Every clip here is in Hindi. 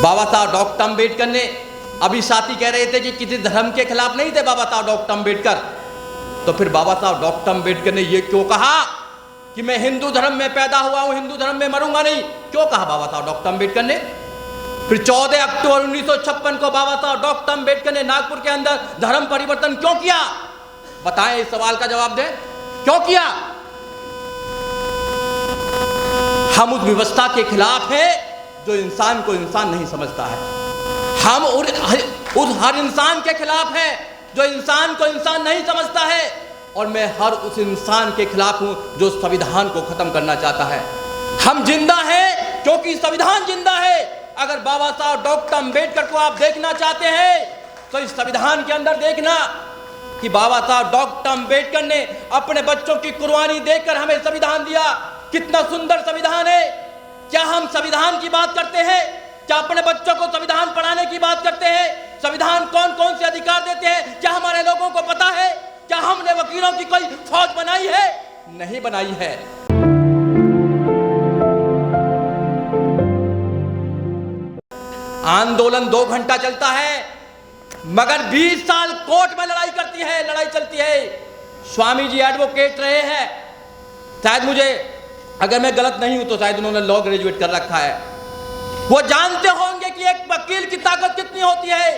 बाबा साहब डॉक्टर अम्बेडकर ने, अभी साथी कह रहे थे कि किसी धर्म के खिलाफ नहीं थे बाबा साहब डॉक्टर अम्बेडकर, तो फिर बाबा साहब डॉक्टर अम्बेडकर ने यह क्यों कहा कि मैं हिंदू धर्म में पैदा हुआ हूं, हिंदू धर्म में मरूंगा नहीं? क्यों कहा बाबा साहब डॉक्टर अम्बेडकर ने? फिर 14 अक्टूबर 1956 को बाबा साहब डॉक्टर अम्बेडकर ने नागपुर के अंदर धर्म परिवर्तन क्यों किया? बताएं, इस सवाल का जवाब दें, क्यों किया? हम उस व्यवस्था के खिलाफ है जो इंसान को इंसान नहीं समझता है। हम उस हर इंसान के खिलाफ है जो इंसान को इंसान नहीं समझता है, और मैं हर उस इंसान के खिलाफ हूं जो संविधान को खत्म करना चाहता है। हम जिंदा हैं क्योंकि संविधान जिंदा है। अगर बाबा साहब डॉक्टर अम्बेडकर को आप देखना चाहते हैं तो इस संविधान के अंदर देखना कि बाबा साहब डॉक्टर अम्बेडकर ने अपने बच्चों की कुर्बानी देकर हमें संविधान दिया। कितना सुंदर संविधान है। क्या हम संविधान की बात करते हैं? क्या अपने बच्चों को संविधान पढ़ाने की बात करते हैं? संविधान कौन कौन से अधिकार देते हैं क्या हमारे लोगों को पता है? क्या हमने वकीलों की कोई फौज बनाई है? नहीं बनाई है। आंदोलन 2 घंटा चलता है मगर 20 साल कोर्ट में लड़ाई चलती है। स्वामी जी एडवोकेट रहे हैं, शायद मुझे, अगर मैं गलत नहीं हूं तो शायद उन्होंने लॉ ग्रेजुएट कर रखा है। वो जानते होंगे कि एक वकील की ताकत कितनी होती है।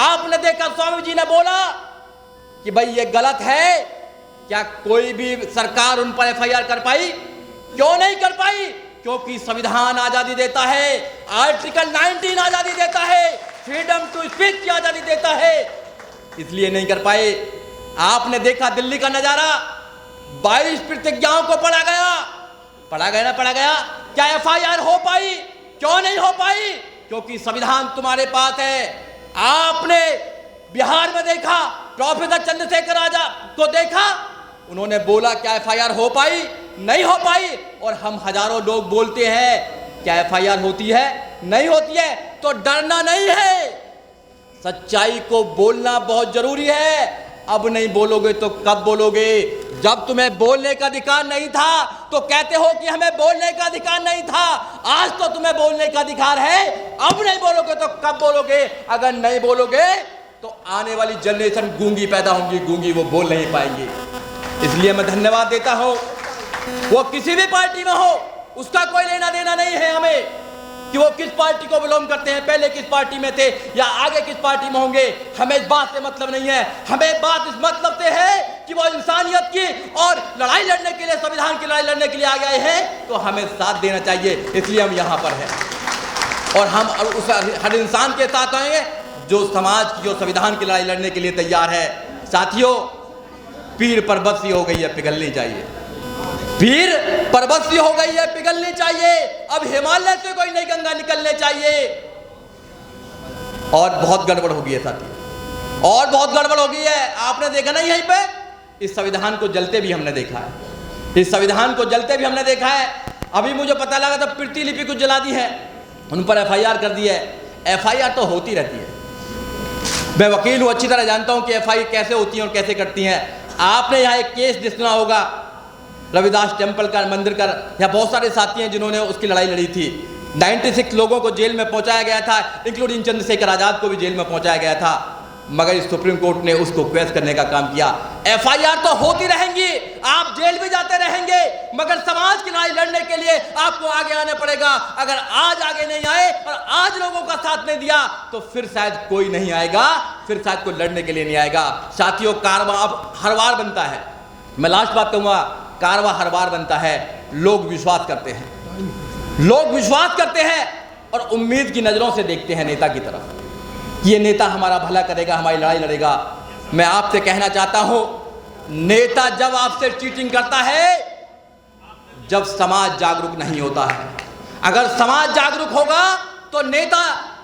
आपने देखा स्वामी जी ने बोला कि भाई ये गलत है, क्या कोई भी सरकार उन पर एफआईआर कर पाई? क्यों नहीं कर पाई? क्योंकि संविधान आजादी देता है, आर्टिकल 19 आजादी देता है, फ्रीडम टू स्पीच की आजादी देता है, इसलिए नहीं कर पाए। आपने देखा दिल्ली का नजारा, 22 प्रतिज्ञाओं को पढ़ा गया। क्या एफआईआर हो पाई? क्यों नहीं हो पाई? क्योंकि संविधान तुम्हारे पास है। आपने बिहार में देखा, प्रोफेसर चंद्रशेखर आजाद को देखा, उन्होंने बोला क्या एफआईआर हो पाई? नहीं हो पाई। और हम हजारों लोग बोलते हैं क्या एफआईआर होती है? नहीं होती है। तो डरना नहीं है, सच्चाई को बोलना बहुत जरूरी है। अब नहीं बोलोगे तो कब बोलोगे? जब तुम्हें बोलने का अधिकार नहीं था तो कहते हो कि हमें बोलने का अधिकार नहीं था। आज तो तुम्हें बोलने का अधिकार है, अब नहीं बोलोगे तो कब बोलोगे? अगर नहीं बोलोगे तो आने वाली जनरेशन गूंगी पैदा होंगी, गूंगी, वो बोल नहीं पाएंगी। इसलिए मैं धन्यवाद देता हूं, वो किसी भी पार्टी में हो उसका कोई लेना देना नहीं है हमें कि वो किस पार्टी को बिलोंग करते हैं, पहले किस पार्टी में थे या आगे किस पार्टी में होंगे। हमें इस बात से मतलब नहीं है। हमें बात इस मतलब से है कि वो इंसानियत की और लड़ाई लड़ने के लिए, संविधान की लड़ाई लड़ने के लिए आ गए हैं, तो हमें साथ देना चाहिए। इसलिए हम यहाँ पर हैं और हम उस हर इंसान के साथ आएंगे जो समाज की, जो संविधान की लड़ाई लड़ने के लिए तैयार है। साथियों, पीर पर्वत सी हो गई है, पिघलनी चाहिए। पीर पर्वत सी हो गई है, पिघलनी चाहिए। अब हिमालय से कोई नई गंगा निकलने चाहिए। और बहुत गड़बड़ हो गई है साथी, और बहुत गड़बड़ हो गई है। आपने देखा ना यहीं पे, इस संविधान को जलते भी हमने देखा है। इस संविधान को जलते भी हमने देखा है। अभी मुझे पता लगा था प्रतिलिपि को जला दी है, उन पर एफआईआर कर दी है। एफआईआर तो होती रहती है, मैं वकील हूं, अच्छी तरह जानता हूं कि एफआईआर कैसे होती है और कैसे करती हैं। आपने यहाँ एक केस सुना होगा, रविदास टेम्पल का, मंदिर का, या बहुत सारे साथी हैं जिन्होंने उसकी लड़ाई लड़ी थी। 96 लोगों को जेल में पहुंचाया गया था, इंक्लूडिंग चंद्रशेखर आजाद को भी जेल में पहुंचाया गया था, मगर इस सुप्रीम कोर्ट ने उसको क्वेश्चन करने का काम किया। एफआईआर तो होती रहेंगी, आप जेल भी जाते रहेंगे, मगर समाज की लड़ाई लड़ने के लिए आपको आगे आना पड़ेगा। अगर आज आगे नहीं आए और आज लोगों का साथ नहीं दिया तो फिर शायद कोई नहीं आएगा, फिर शायद कोई लड़ने के लिए नहीं आएगा। साथियों, कारवां अब हर बार बनता है। मैं लास्ट बात कहूंगा, कारवां हर बार बनता है। लोग विश्वास करते हैं, लोग विश्वास करते हैं और उम्मीद की नजरों से देखते हैं नेता की तरफ, ये नेता हमारा भला करेगा, हमारी लड़ाई लड़ेगा। मैं आपसे कहना चाहता हूं, नेता जब आपसे चीटिंग करता है जब समाज जागरूक नहीं होता है। अगर समाज जागरूक होगा तो नेता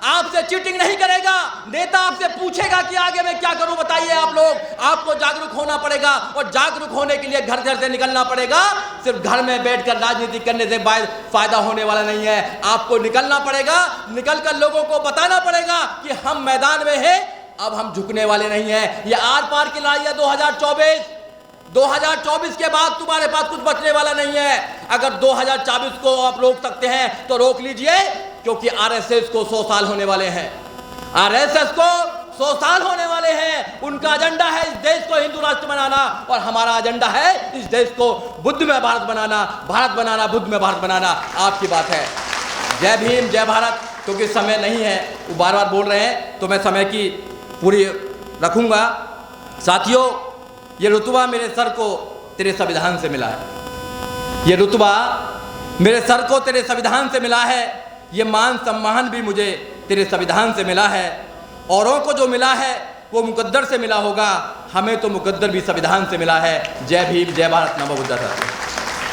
आपसे चीटिंग नहीं करेगा। नेता आपसे पूछेगा कि आगे मैं क्या करूं, बताइए आप लोग। आपको जागरूक होना पड़ेगा और जागरूक होने के लिए घर घर से निकलना पड़ेगा। सिर्फ घर में बैठकर राजनीति करने से फायदा होने वाला नहीं है। आपको निकलना पड़ेगा, निकलकर लोगों को बताना पड़ेगा कि हम मैदान में हैं, अब हम झुकने वाले नहीं हैं। ये आर पार की लड़ाई है 2024 के बाद तुम्हारे पास कुछ बचने वाला नहीं है। अगर 2024 को आप रोक सकते हैं तो रोक लीजिए, क्योंकि आरएसएस को 100 साल होने वाले हैं। आरएसएस को 100 साल होने वाले हैं। उनका एजेंडा है इस देश को हिंदू राष्ट्र बनाना, और हमारा एजेंडा है इस देश को बुद्ध में भारत बनाना, बुद्ध में भारत बनाना। आपकी बात है। जय भीम, जय भारत। क्योंकि समय नहीं है, वो बार बार बोल रहे हैं, तो मैं समय की पूरी रखूंगा। साथियों, ये रुतबा मेरे सर को तेरे संविधान से मिला है। ये रुतबा मेरे सर को तेरे संविधान से मिला है। ये मान सम्मान भी मुझे तेरे संविधान से मिला है। औरों को जो मिला है वो मुकद्दर से मिला होगा, हमें तो मुकद्दर भी संविधान से मिला है। जय भीम, जय भारत, नमो बुद्धाय।